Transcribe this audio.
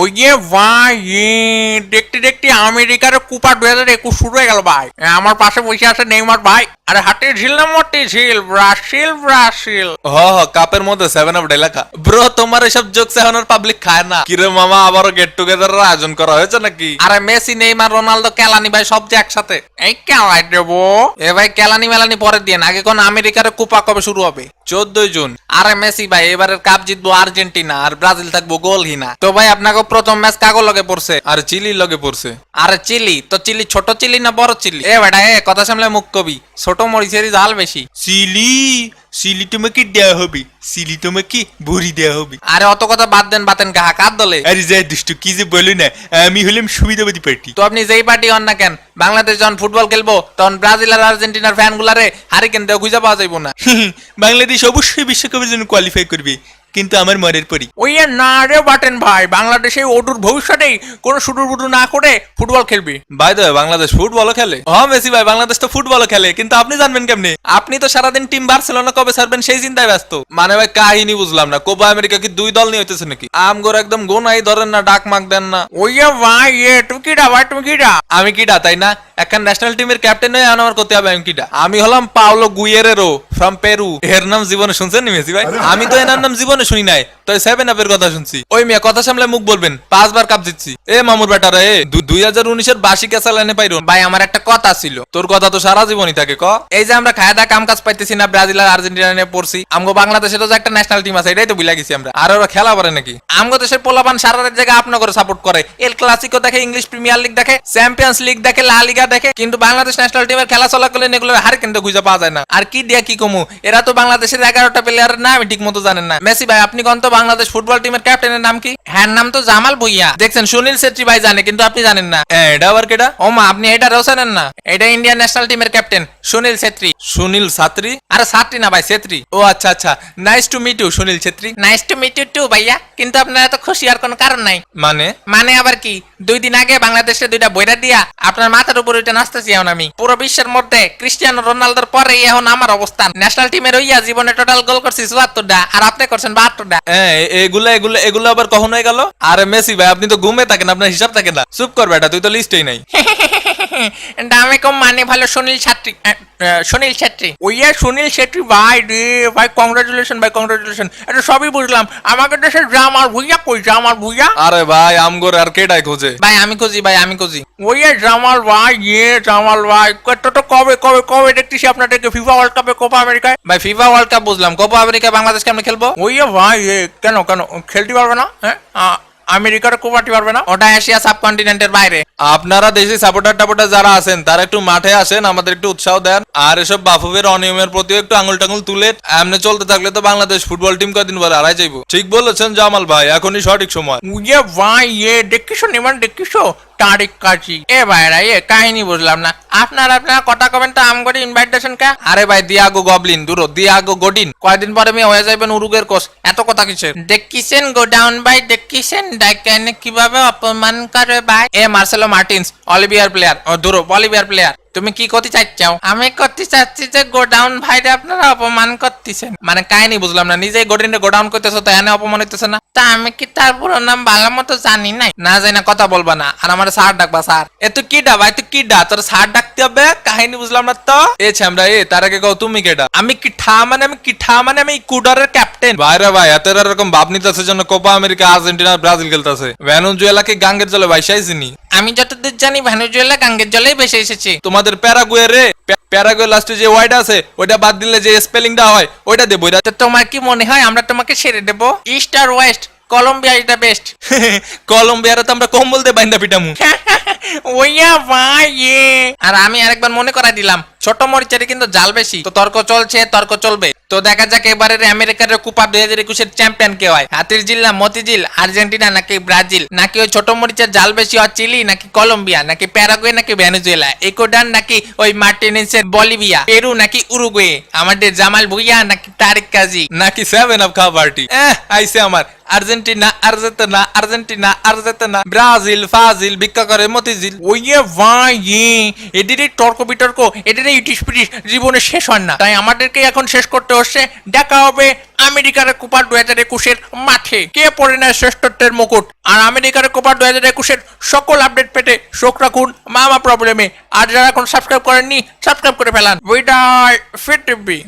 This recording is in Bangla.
ওই যে ভাই দেখতে দেখতে আমেরিকার কুপা 2021 শুরু হয়ে গেল ভাই। আমার পাশে বসে আছে নেইমার ভাই। আরে হাতে ঝিল না মোটে ঝিল, ব্রাজিল ব্রাজিল। কাপের মধ্যে 7 লেখা। ব্রো তোমার এসব জোকস এখন আর পাবলিক খায় না। কিরে মামা আবারও গেট টুগেদার আয়োজন করা হয়েছে নাকি? আরে মেসি নেইমার রোনালদো কেলানি ভাই সব যে একসাথে। এই কেলাই দেবো এ ভাই, কেলানি মেলানি পরে দিয়ে আগে কোন আমেরিকার কুপা কবে শুরু হবে? 14 জুন। আরে মেসি ভাই এবারের কাপ জিতবো আর্জেন্টিনা, আর ব্রাজিল থাকবো গোলহীনা। তো ভাই আপনাকে প্রথম ম্যাচ কাগো লগে পড়ছে? আর চিলির লগে পড়ছে। আরে চিলি তো চিলি ছোট চিলি না বড় চিলি? এ বেটা কথা সামলে মুখ কবি, ছোট মরিচেরই ঝাল বেশি। সিলি তোমাকে দেওয়া হবে, সিলি তোমাকে ভরি দেওয়া হবে। আরে অত কথা বাদ দেন, বাতেন কাহা কার দলে? আরে যাই দুষ্টু কি যে বলো না, আমি হলাম সুবিধাবাদী পার্টি। তো আপনি যেই পার্টি হন না কেন, বাংলাদেশ যখন ফুটবল খেলবো তখন ব্রাজিল আর আর্জেন্টিনার ফ্যান গুলারে হারিকেন দেওয়া খুঁজে পাওয়া যাইব না। বাংলাদেশ অবশ্যই বিশ্বকাপের জন্য কোয়ালিফাই করবে, কিন্তু আমার মনের পরি। ওই না রে বাটেন ভাই, বাংলাদেশে ওডুর ভবিষ্যতেই কোনো শুডুর বুডু না করে ফুটবল খেলবে। ভাই তো বাংলাদেশ ফুটবলও খেলে। হ্যাঁ মেসি ভাই, বাংলাদেশ তো ফুটবলও খেলে, কিন্তু আপনি জানবেন কেমনে? আপনি তো সারাদিন টিম বার্সেলোনা কবে ছাড়বেন সেই চিন্তায় ব্যস্ত। মানে ভাই কাহিনী বুঝলাম না, কোপা আমেরিকা কি 2 দল নিয়ে হইতেছে নাকি? আমগোর একদম গোনাই ধরেন না, ডাক মাক দেন না। ওই ভাই তুমি কিডা ভাই, তুমি কিডা? আমি কিডা তাই না? এখন ন্যাশনাল টিমের ক্যাপ্টেন হয়ে আমার করতে হবে। আমি কিডা? আমি হলাম পাওলো গুইয়েরেরো ফ্রম পেরু। এর নাম জীবনে শুনছেন নি মেসি ভাই? আমি তো এনার নাম জীবনে শুনি নাই, তো 7 আপের কথা শুনছি। ওই মিয়া কথা সামলে মুখ বলবেন, 5 বার কাপ জিতছি। এ মামুর বেটারা, 2019-এর 82 ক্যাসা লাইনে পাইরো। ভাই আমার একটা কথা ছিল। তোর কথা তো সারা জীবনই থাকে ক। এই যে আমরা খায় দা কাম কাজ পাইতেছি না, ব্রাজিল আর আর্জেন্টিনা নিয়ে পড়ছি। আমগো বাংলাদেশেরও যে একটা ন্যাশনাল টিম আছে, এটাই তো ভুলে গেছি আমরা। আর ওরা খেলা পারে নাকি? আমগো দেশের পোলাপান সারা রাত জায়গা আপনা করে সাপোর্ট করে, এল ক্লাসিকো দেখে, ইংলিশ প্রিমিয়ার লিগ দেখে, চ্যাম্পিয়ন্স লিগ দেখে, লা লিগা দেখে, কিন্তু বাংলাদেশ ন্যাশনাল টিমের খেলা চলাকালীন এগুলো হার কিন্তু খুঁজে পাওয়া যায় না। আর কি দিয়া কি কমু, এরা তো বাংলাদেশের 11টা প্লেয়ারের নাম ঠিক মতো জানেন না। মেসি ভাই আপনি কোন তো বাংলাদেশ ফুটবল টিমের ক্যাপ্টেনের নাম কি? হ্যাঁ নাম তো জামাল ভুইয়া। দেখছেন সুনীল ছেত্রী ভাই জানে, কিন্তু আপনি জানেন না। এটা আবার কেডা? ও মা, আপনি এটা রও জানেন না? এটা ইন্ডিয়ান ন্যাশনাল টিমের ক্যাপ্টেন সুনীল ছেত্রী। সুনীল ছাত্রী? আরে ছাত্রী না ভাই, ছেত্রী। ও আচ্ছা আচ্ছা, nice to meet you Sunil Chhetri. Nice to meet you too ভাইয়া, কিন্তু আপনার এত খুশি আর কোনো কারণ নাই। মানে আবার কি, 2 দিন আগে বাংলাদেশে 2টা বইরা দিয়া আপনার মাথার উপর ওইটা নাচতেছি এখন আমি। পুরো বিশ্বের মধ্যে ক্রিস্টিয়ানো রোনালদোর পরে এখন আমার অবস্থান। ন্যাশনাল টিমের হইয়া জীবনে টোটাল গোল করছি 74টা, আর আপনি করছেন 72টা। এগুলো আবার কখন হয়ে গেল? আরে মেসি ভাই আপনি তো ঘুমে থাকেন, আপনার হিসাব থাকে না। চুপ কর বেটা, তুই তো লিস্টেই নাই। দামে কম মানে ভালো সুনীল ছাত্রী, সুনীল ছেত্রী। ওইয়া সুনীল ছেত্রী ভাই রে ভাই, কংগ্রাচুলেশন ভাই, কংগ্রাচুলেশন। এটা সবই বুঝলাম, আমাকে দেশের জামাল ভুইয়া কই? জামাল ভুইয়া? আরে ভাই আমগোর আর কেডাই খোঁজে? ভাই আমি খুঁজি, ভাই আমি খুঁজি। ওইয়া জামাল ভাই, জামাল ভাই তো কবে কবে কবে দেখতেছি আপনাদেরকে ফিফা ওয়ার্ল্ড কাপে, কোপা আমেরিকায়। ভাই ফিফা ওয়ার্ল্ড কাপ বুঝলাম, কোপা আমেরিকায় বাংলাদেশকে আমরা খেলবো। ওইয়া ভাই কেন কেন খেলতে পারবে না? হ্যাঁ আমেরিকার কোপাটি পারবে না? ওটা এশিয়া সাবকন্টিনেন্টের বাইরে। আপনারা দেশি সাপোর্টার টাপোর্টার যারা আছেন তারা একটু মাঠে আসেন, আমাদের একটু উৎসাহ দেন। আর এসব বাফুফের অনিয়মের প্রতি একটু আঙুল টাঙুল তুলে এমনি চলতে থাকলে তো বাংলাদেশ ফুটবল টিম কদিন পরে হারাই যাইব। ঠিক বলেছেন জামাল ভাই, এখনই সঠিক সময়। উয়ে ভাই দেখিছো নিমান, দেখিছো তারিক কাজী। এ ভাইরা কাহিনী বুঝলাম না। আপনারা কথা কবেন তো আম করে ইনভাইটেশন কা? আরে ভাই দিয়াগো গবলিন দূরো, দিয়াগো গোডিন কয়দিন পরে আমি হয়ে যাবেন উরুগের কোচ। এত কথা কিসের? দেখিছেন গোডাউন ভাই, দেখিছেন ডাইকেন কিভাবে অপমান করে ভাই। মার্সেলো মার্টিনস অলিভিয়ার প্লেয়ার, দূরো অলিভিয়ার প্লেয়ার। তুমি কি করতে চাচ্ছাও? আমি করতে চাচ্ছি যে গোডাউন ভাইরে আপনারা অপমান করতেছেন। মানে কাহিনী বুঝলাম না, নিজেই গোডিনে গোডাউন করতেছো তো এনে অপমান হইতেছে না? তা আমি কি তার পুরো নাম ভালো মতো জানি নাই? না জানি না কথা বলবা না, আর আমার স্যার ডাকবা স্যার। তুই কিডা ভাই, তুই কিডা? তোর স্যার ডাকতে হবে? কাহিনী বুঝলাম না তো। আমরা তার আগে কও তুমি কেডা? আমি কিঠা মানে আমি ইকুয়েডরের ক্যাপ্টেন। ভাইরা ভাই এত এরকম ভাব নিতেছে জন্য কোপা আমেরিকা আর্জেন্টিনা ব্রাজিল খেলতেছে। ভেনেজুয়েলাকে গাঙ্গের জলে ভাইসাইছিনি। আমি যতদূর জানি ভেনেজুয়েলা গাঙ্গের জলেই ভেসে এসেছে। তোমাদের প্যারাগুয়ে রে, প্যারাগুয়ে লাস্টে যে ওয়াইড আছে ওইটা বাদ দিলে যে স্পেলিংটা হয় ওইটা দেবো। তো তোমার কি মনে হয় আমরা তোমাকে ছেড়ে দেবো? ইস্ট আর west, Colombia is the best. কলম্বিয়ারে তো আমরা কম্বল দিয়ে বাইন্দা পিটামু। ওইয়া ভাই আর আমি আরেকবার মনে করাই দিলাম, ছোট মরিচারে কিন্তু জাল বেশি। তো তর্ক চলছে, তর্ক চলবে। তো দেখা যাক এবারের আমেরিকার কুপা 2021-এর চ্যাম্পিয়ন কে হয়। হাতির জিল না মতিঝিল, আর্জেন্টিনা নাকি ব্রাজিল, নাকি ওই ছোট মরিচের জাল বেশি আর চিলি, নাকি কলম্বিয়া, নাকি প্যারাগুয়ে, নাকি ভেনেজুয়েলা, ইকুয়েডর নাকি ওই মার্টিনেজের বলিভিয়া, পেরু নাকি উরুগুয়ে, আমাদের জামাল ভুইয়া নাকি তারিক কাজী, নাকি 7 আপ খাওয়া পার্টি। আইসে আমার Argentina Argentina Argentina Argentina, Brazil ফাজিল ভিক্ষা করে মতিঝিল। ওইয়ে ভাই এদের তর্ক বিতর্ক, এদের ইটিস পিটিস জীবনে শেষ হয় না। তাই আমাদেরকে এখন শেষ করতে অবশ্যই দেখা হবে আমেরিকার কোপা 2021-এর মাঠে। কে পড়ে নেয় শ্রেষ্ঠত্বের মুকুট? আর আমেরিকার কোপা 2021-এর সকল আপডেট পেতে চোখ রাখুন মামা প্রবলেমে। আর যারা এখন সাবস্ক্রাইব করেননি সাবস্ক্রাইব করে ফেলান। বিদায় ফিট টিভি।